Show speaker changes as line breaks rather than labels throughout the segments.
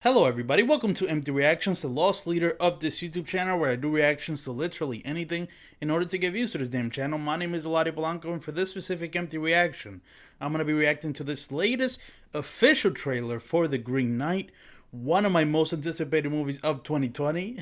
Hello everybody, welcome to Empty Reactions, the lost leader of this YouTube channel where I do reactions to literally anything in order to get views to this damn channel. My name is Eladio Blanco, and for this specific Empty Reaction, I'm going to be reacting to this latest official trailer for The Green Knight, one of my most anticipated movies of 2020.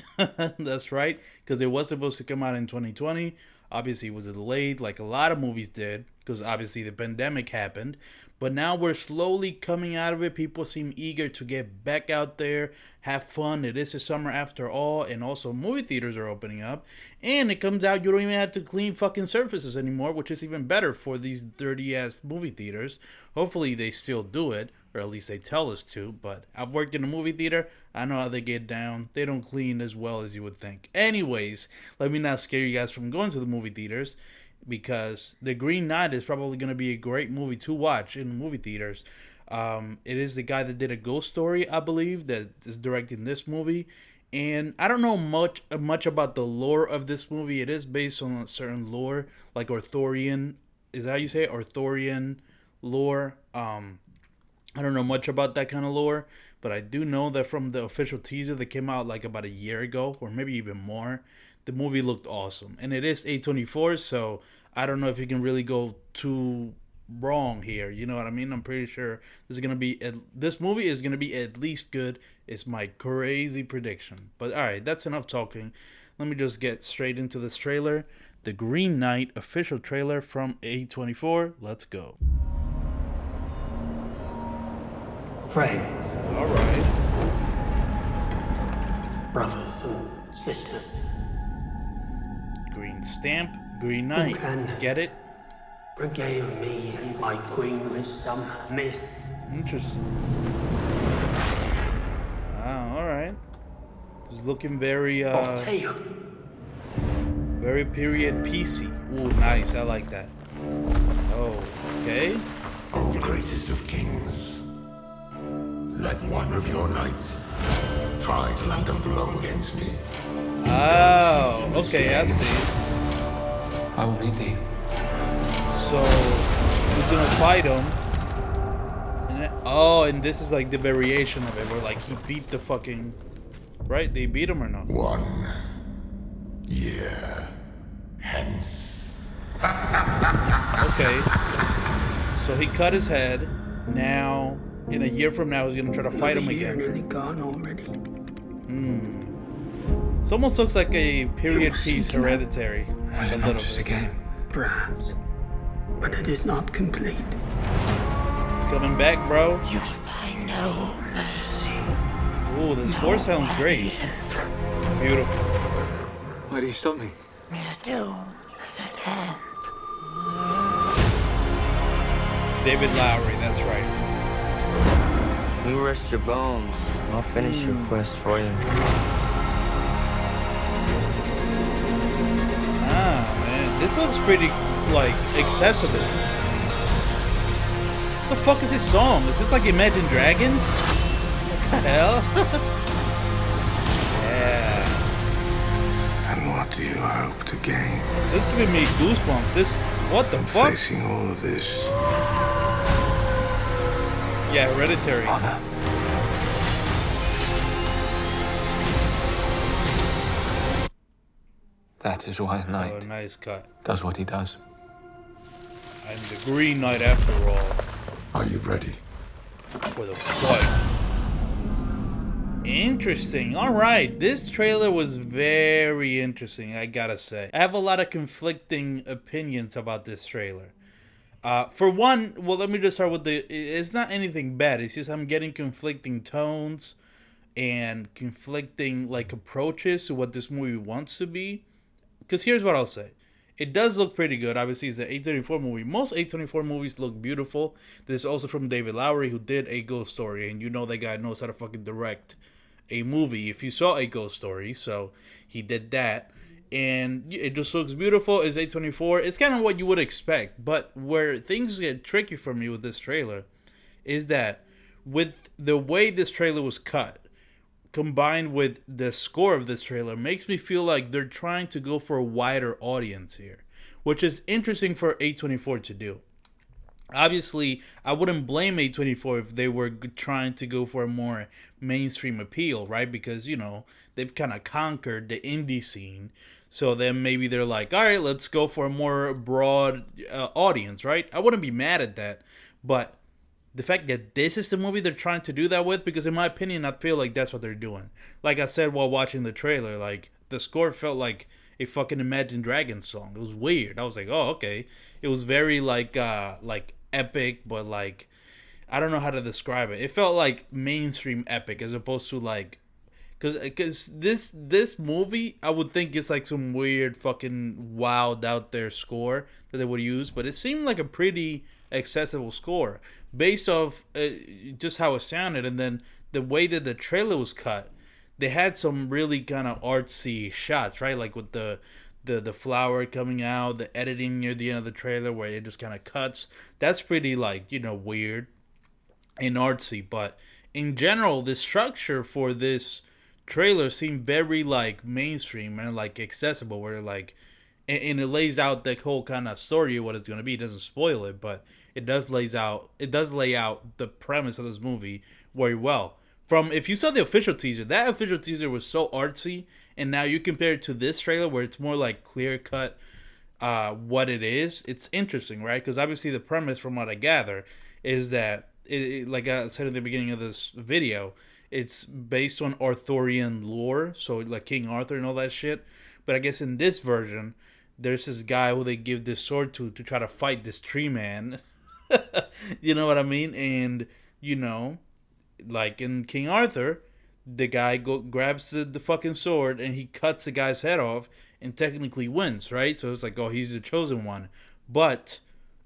That's right, because it was supposed to come out in 2020. Obviously, it was delayed like a lot of movies did because obviously the pandemic happened. But now we're slowly coming out of it. People seem eager to get back out there, have fun. It is the summer after all, and also movie theaters are opening up. And it comes out, you don't even have to clean fucking surfaces anymore, which is even better for these dirty-ass movie theaters. Hopefully they still do it, or at least they tell us to. But I've worked in a movie theater. I know how they get down. They don't clean as well as you would think. Anyways, let me not scare you guys from going to the movie theaters, because The Green Knight is probably going to be a great movie to watch in movie theaters. It is the guy that did A Ghost Story, I believe, that is directing this movie. And I don't know much about the lore of this movie. It is based on a certain lore, like Arthurian. Is that how you say it? Arthurian lore. I don't know much about that kind of lore, but I do know that from the official teaser that came out like about a year ago, or maybe even more, the movie looked awesome. And it is A24, so I don't know if you can really go too wrong here. You know what I mean? I'm pretty sure this movie is gonna be at least good. It's my crazy prediction. But all right, that's enough talking. Let me just get straight into this trailer. The Green Knight official trailer from A24. Let's go.
Friends,
All right.
brothers and sisters,
Green stamp, Green Knight.
can-
Get it?
regale me and my queen with some myth.
Interesting. Ah, all right. It's looking very
Or tale.
very period piecey. Ooh, nice. I like that. Oh, okay.
O greatest of kings, let one of your knights try to land a blow against me.
Oh, okay. I see.
I will meet thee.
So we're gonna fight him. And this is like the variation of it, where like he beat the fucking. Right? They beat him or not?
1 year hence.
Okay. So he cut his head. Now, in a year from now, he's gonna try to fight him
Another year
again.
nearly gone already.
It almost looks like a period piece, Hereditary.
Was
A
it not
little
just a
bit.
game?
Perhaps. But it is not complete.
It's coming back, bro.
You'll find no mercy.
Ooh, the score sounds great. Beautiful.
Why do you stop me?
Your doom is at hand.
David Lowery, that's right.
You rest your bones. I'll finish your quest for you.
Ah, man. This looks pretty, like, accessible. What the fuck is this song? Is this like Imagine Dragons? What the hell? Yeah.
And what do you hope to gain?
This is giving me goosebumps. What the fuck?
Facing all of this,
Yeah, Hereditary.
Honor. That is why a
Oh,
knight
nice cut.
does what he does.
I'm the Green Knight after all.
Are you ready?
For the fight. Interesting. All right. This trailer was very interesting, I gotta say. I have a lot of conflicting opinions about this trailer. For one, well, let me just start with it's not anything bad. It's just I'm getting conflicting tones and conflicting, like, approaches to what this movie wants to be. Because here's what I'll say. It does look pretty good. Obviously, it's an A24 movie. Most A24 movies look beautiful. This is also from David Lowery, who did A Ghost Story. And you know that guy knows how to fucking direct a movie if you saw A Ghost Story. So he did that. And it just looks beautiful. It's A24. It's kind of what you would expect. But where things get tricky for me with this trailer is that with the way this trailer was cut, combined with the score of this trailer, makes me feel like they're trying to go for a wider audience here, which is interesting for A24 to do. Obviously, I wouldn't blame A24 if they were trying to go for a more mainstream appeal, right? Because, they've kind of conquered the indie scene. So then maybe they're like, all right, let's go for a more broad audience, right? I wouldn't be mad at that. But the fact that this is the movie they're trying to do that with, because in my opinion, I feel like that's what they're doing. Like I said while watching the trailer, like the score felt like a fucking Imagine Dragons song. It was weird. I was like, oh, okay. It was very like epic, but like I don't know how to describe it. It felt like mainstream epic as opposed to like because this movie I would think it's like some weird fucking wild out there score that they would use, but it seemed like a pretty accessible score based off just how it sounded, and then the way that the trailer was cut. They had some really kind of artsy shots, right? Like with the flower coming out, the editing near the end of the trailer where it just kind of cuts. That's pretty like weird and artsy, but in general, the structure for this trailer seemed very like mainstream and like accessible, where like and it lays out the whole kind of story of what it's going to be. It doesn't spoil it, but it does lay out the premise of this movie very well. From if you saw the official teaser, that official teaser was so artsy, and now you compare it to this trailer where it's more like clear cut what it is. It's interesting, right? Because obviously the premise, from what I gather, is that like I said at the beginning of this video, it's based on Arthurian lore, so like King Arthur and all that shit. But I guess in this version, there's this guy who they give this sword to try to fight this tree man. You know what I mean? And like in King Arthur, the guy grabs the fucking sword and he cuts the guy's head off and technically wins, right? So it's like, oh, he's the chosen one. But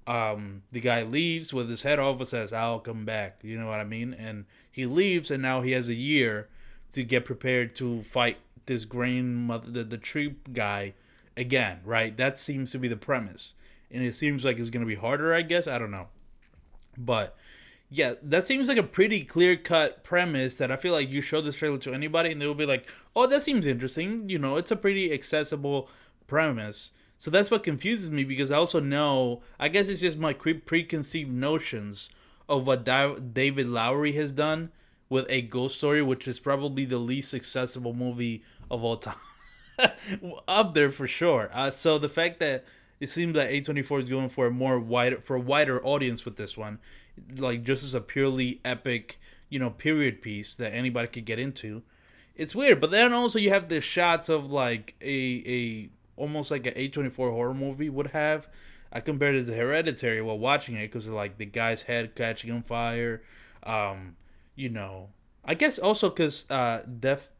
the guy leaves with his head off and says, I'll come back. You know what I mean? And he leaves, and now he has a year to get prepared to fight this grandmother, the tree guy again, right? That seems to be the premise. And it seems like it's going to be harder, I guess. I don't know. But yeah, that seems like a pretty clear-cut premise that I feel like you show this trailer to anybody and they'll be like, oh, that seems interesting. It's a pretty accessible premise. So that's what confuses me, because I also know, I guess it's just my preconceived notions of what David Lowery has done with A Ghost Story, which is probably the least accessible movie of all time. Up there for sure. So the fact that it seems that A24 is going for a wider audience with this one, like just as a purely epic, period piece that anybody could get into. It's weird, but then also you have the shots of like a almost like an A24 horror movie would have. I compared it to Hereditary while watching it because of like the guy's head catching on fire. I guess also because Dev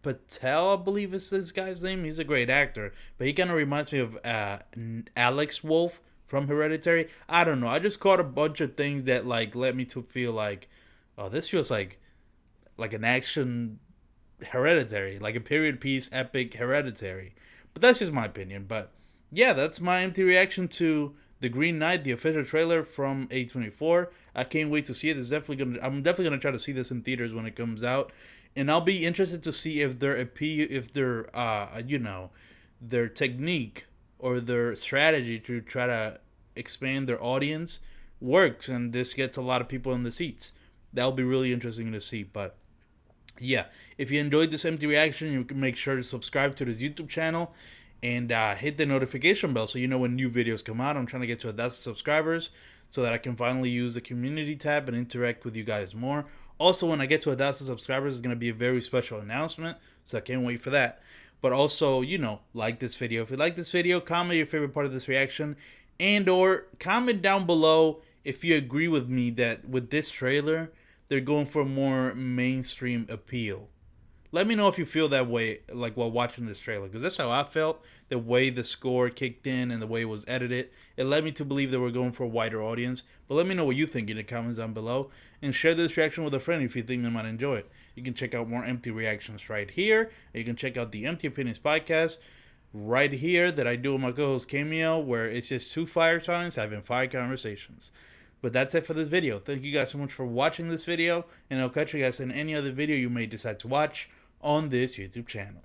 Patel, I believe is this guy's name. He's a great actor, but he kind of reminds me of Alex Wolff from Hereditary. I don't know. I just caught a bunch of things that like led me to feel like, oh, this feels like an action Hereditary, like a period piece epic Hereditary. But that's just my opinion. But yeah, that's my empty reaction to The Green Knight, the official trailer from A24. I can't wait to see it. I'm definitely gonna try to see this in theaters when it comes out, and I'll be interested to see if their their technique or their strategy to try to expand their audience works, and this gets a lot of people in the seats. That'll be really interesting to see. But yeah, if you enjoyed this empty reaction, you can make sure to subscribe to this YouTube channel and hit the notification bell so you know when new videos come out. I'm trying to get to 1,000 subscribers so that I can finally use the community tab and interact with you guys more. Also, when I get to 1,000 subscribers, it's going to be a very special announcement, so I can't wait for that. But also, like this video. If you like this video, comment your favorite part of this reaction, and or comment down below if you agree with me that with this trailer, they're going for more mainstream appeal. Let me know if you feel that way, like while watching this trailer, because that's how I felt. The way the score kicked in and the way it was edited, it led me to believe that we're going for a wider audience. But let me know what you think in the comments down below, and share this reaction with a friend if you think they might enjoy it. You can check out more empty reactions right here, and you can check out the Empty Opinions podcast right here that I do with my co-host Cameo, where it's just two fire signs having fire conversations. But that's it for this video. Thank you guys so much for watching this video, and I'll catch you guys in any other video you may decide to watch on this YouTube channel.